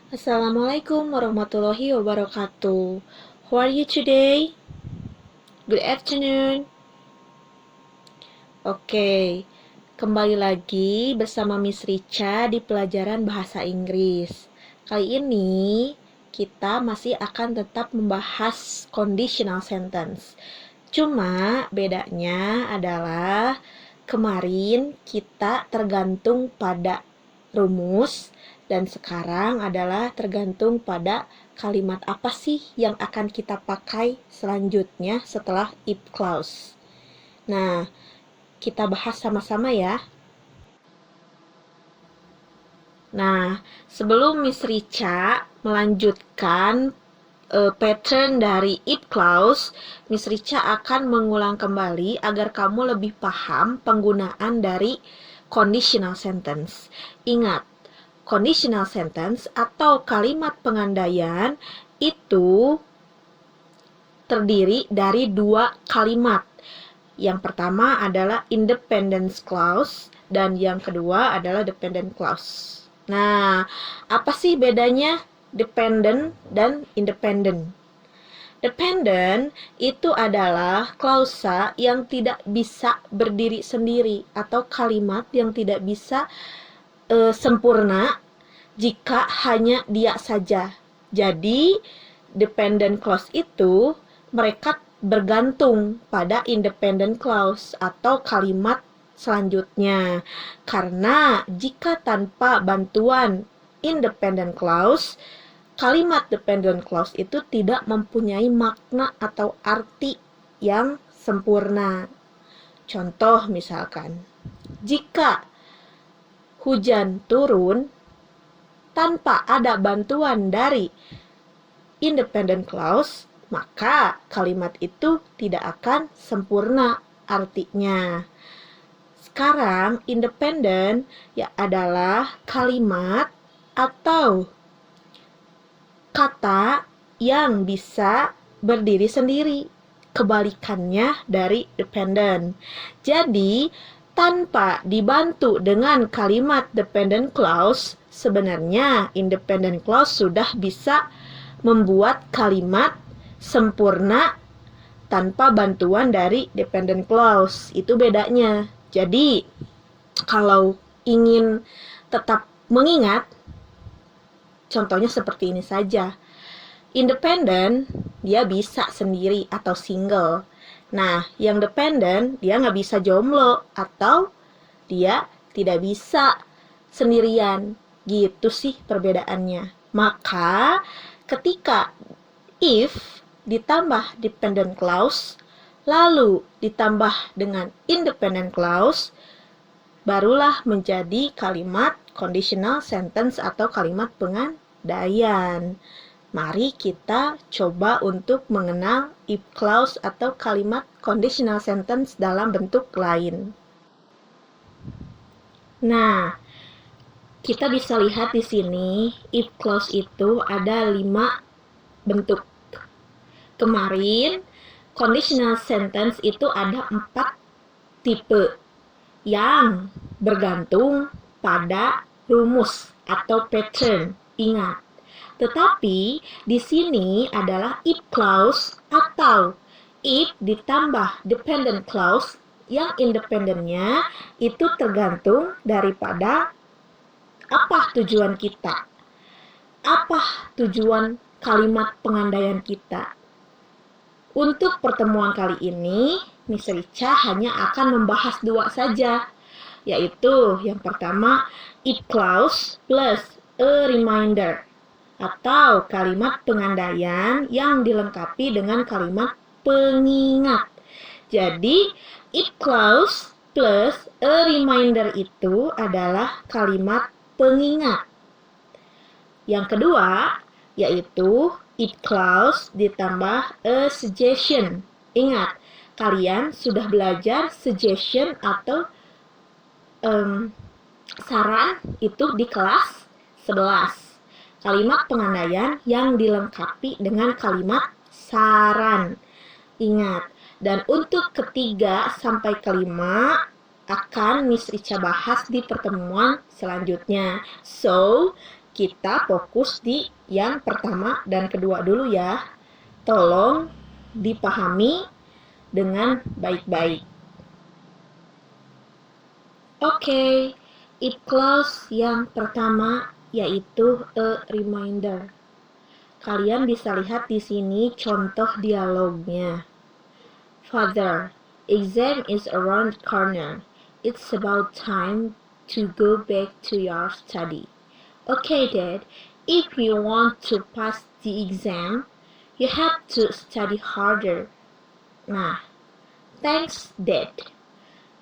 Assalamualaikum warahmatullahi wabarakatuh. How are you today? Good afternoon. Oke, kembali lagi bersama Miss Richa di pelajaran bahasa Inggris. Kali ini kita masih akan tetap membahas conditional sentence. Cuma bedanya adalah kemarin kita tergantung pada rumus dan sekarang adalah tergantung pada kalimat apa sih yang akan kita pakai selanjutnya setelah if clause. Nah, kita bahas sama-sama ya. Nah, sebelum Miss Richa melanjutkan pattern dari if clause, Miss Richa akan mengulang kembali agar kamu lebih paham penggunaan dari conditional sentence. Ingat, conditional sentence atau kalimat pengandaian itu terdiri dari dua kalimat. Yang pertama adalah independent clause dan yang kedua adalah dependent clause. Nah, apa sih bedanya dependent dan independent? Dependent itu adalah klausa yang tidak bisa berdiri sendiri atau kalimat yang tidak bisa sempurna jika hanya dia saja. Jadi, dependent clause itu mereka bergantung pada independent clause atau kalimat selanjutnya. Karena jika tanpa bantuan independent clause, kalimat dependent clause itu tidak mempunyai makna atau arti yang sempurna. Contoh misalkan, jika hujan turun tanpa ada bantuan dari independent clause, maka kalimat itu tidak akan sempurna artinya. Sekarang independent ya adalah kalimat atau kata yang bisa berdiri sendiri. Kebalikannya dari dependent. Jadi, tanpa dibantu dengan kalimat dependent clause, sebenarnya independent clause sudah bisa membuat kalimat sempurna tanpa bantuan dari dependent clause. Itu bedanya. Jadi, kalau ingin tetap mengingat, contohnya seperti ini saja. Independent, dia bisa sendiri atau single. Nah, yang dependent, dia nggak bisa jomblo atau dia tidak bisa sendirian. Gitu sih perbedaannya. Maka, ketika if ditambah dependent clause, lalu ditambah dengan independent clause, barulah menjadi kalimat conditional sentence atau kalimat pengandaian. Mari kita coba untuk mengenal if clause atau kalimat conditional sentence dalam bentuk lain. Nah, kita bisa lihat di sini if clause itu ada 5 bentuk. Kemarin conditional sentence itu ada 4 tipe yang bergantung pada rumus atau pattern. Ingat. Tetapi di sini adalah if clause atau if ditambah dependent clause yang independennya itu tergantung daripada apa tujuan kita. Apa tujuan kalimat pengandaian kita. Untuk pertemuan kali ini, Miss Richa hanya akan membahas 2 saja, yaitu yang pertama if clause plus a reminder atau kalimat pengandaian yang dilengkapi dengan kalimat pengingat. Jadi, if clause plus a reminder itu adalah kalimat pengingat. Yang kedua, yaitu if clause ditambah a suggestion. Ingat, kalian sudah belajar suggestion atau saran itu di kelas 11. Kalimat pengandaian yang dilengkapi dengan kalimat saran. Ingat, dan untuk ketiga sampai kelima akan Miss Richa bahas di pertemuan selanjutnya. So, kita fokus di yang pertama dan kedua dulu ya. Tolong dipahami dengan baik-baik. Oke, if clause yang pertama yaitu a reminder. Kalian bisa lihat di sini contoh dialognya. Father, exam is around the corner. It's about time to go back to your study. Okay, Dad, if you want to pass the exam, you have to study harder. Nah, thanks, Dad.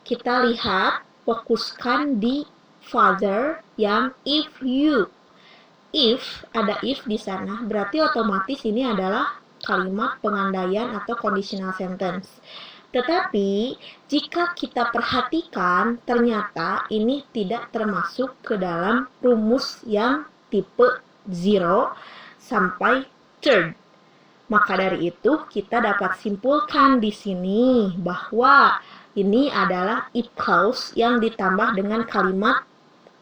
Kita lihat, fokuskan di father yang if you. If, ada if di sana, berarti otomatis ini adalah kalimat pengandaian atau conditional sentence. Tetapi, jika kita perhatikan, ternyata ini tidak termasuk ke dalam rumus yang tipe 0 sampai third. Maka dari itu, kita dapat simpulkan di sini bahwa ini adalah if clause yang ditambah dengan kalimat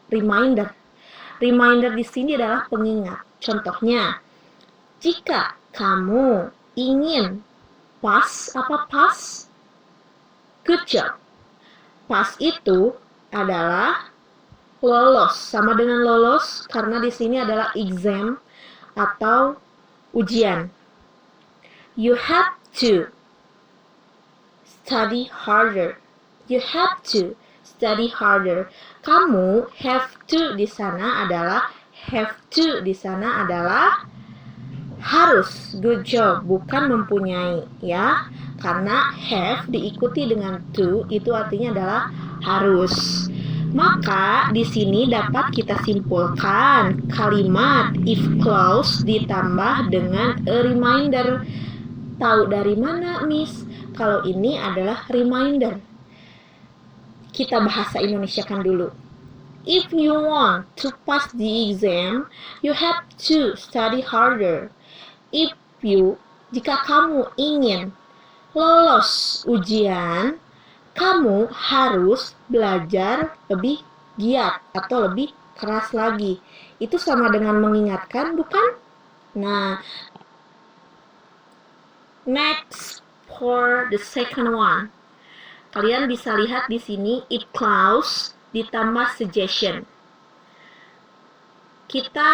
reminder. Reminder di sini adalah pengingat. Contohnya, jika kamu ingin pass, good job. Pass itu adalah lolos, sama dengan lolos karena di sini adalah exam atau ujian. You have to study harder. You have to study harder. Kamu have to di sana adalah harus. Good job, bukan mempunyai ya. Karena have diikuti dengan to itu artinya adalah harus. Maka di sini dapat kita simpulkan kalimat if clause ditambah dengan a reminder. Tahu dari mana, Miss? Kalau ini adalah reminder. Kita bahasa Indonesiakan dulu. If you want to pass the exam, you have to study harder. Jika kamu ingin lolos ujian, kamu harus belajar lebih giat atau lebih keras lagi. Itu sama dengan mengingatkan, bukan? Nah, next for the second one. Kalian bisa lihat di sini if clause ditambah suggestion. Kita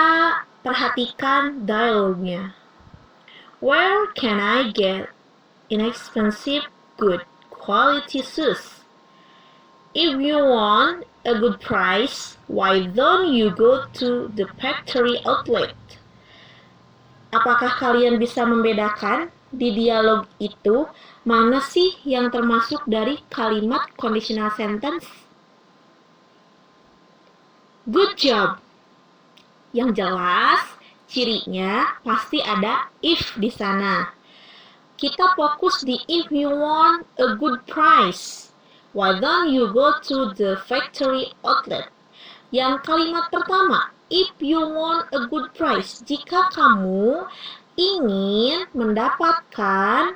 perhatikan dialognya. Where can I get inexpensive, good quality shoes? If you want a good price, why don't you go to the factory outlet? Apakah kalian bisa membedakan di dialog itu mana sih yang termasuk dari kalimat conditional sentence? Good job. Yang jelas, cirinya pasti ada if di sana. Kita fokus di if you want a good price, why don't you go to the factory outlet? Yang kalimat pertama, if you want a good price, jika kamu ingin mendapatkan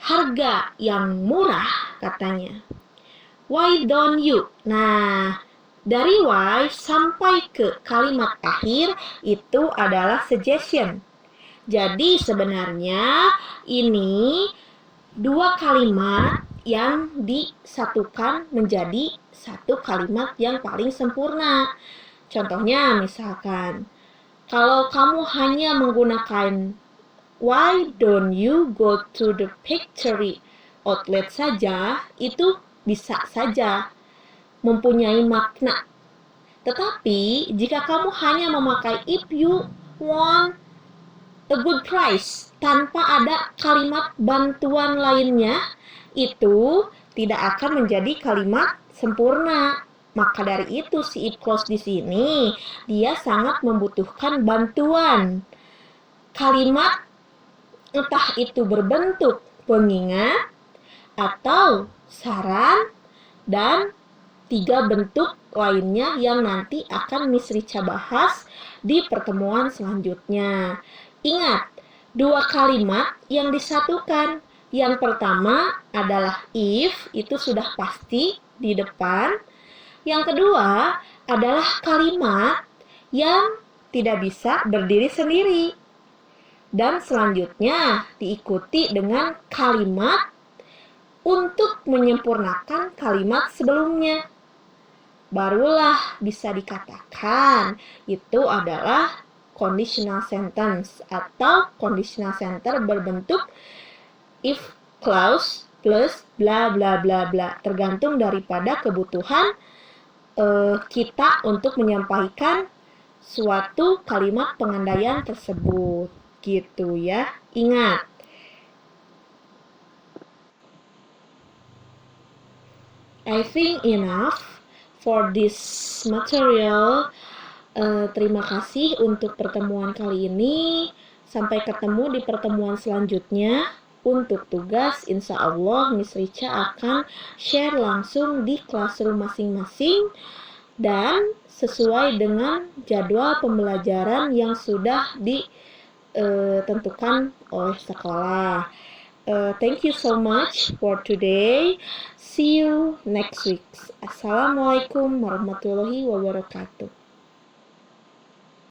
harga yang murah, katanya. Why don't you? Nah, dari why sampai ke kalimat akhir itu adalah suggestion. Jadi sebenarnya ini dua kalimat yang disatukan menjadi satu kalimat yang paling sempurna. Contohnya misalkan, kalau kamu hanya menggunakan why don't you go to the factory outlet saja, itu bisa saja mempunyai makna. Tetapi jika kamu hanya memakai if you want a good price tanpa ada kalimat bantuan lainnya, itu tidak akan menjadi kalimat sempurna. Maka dari itu si if clause di sini dia sangat membutuhkan bantuan. Kalimat entah itu berbentuk pengingat atau saran dan 3 bentuk lainnya yang nanti akan Miss Richa bahas di pertemuan selanjutnya. Ingat, 2 kalimat yang disatukan. Yang pertama adalah if, itu sudah pasti di depan. Yang kedua adalah kalimat yang tidak bisa berdiri sendiri. Dan selanjutnya diikuti dengan kalimat untuk menyempurnakan kalimat sebelumnya. Barulah bisa dikatakan itu adalah conditional sentence atau conditional sentence berbentuk if clause plus bla bla bla bla, tergantung daripada kebutuhan kita untuk menyampaikan suatu kalimat pengandaian tersebut, gitu ya. Ingat, I think enough for this material. Terima kasih untuk pertemuan kali ini. Sampai ketemu di pertemuan selanjutnya. Untuk tugas, insya Allah Miss Richa akan share langsung di classroom masing-masing dan sesuai dengan jadwal pembelajaran yang sudah ditentukan oleh sekolah. Thank you so much for today. See you next week. Assalamualaikum warahmatullahi wabarakatuh.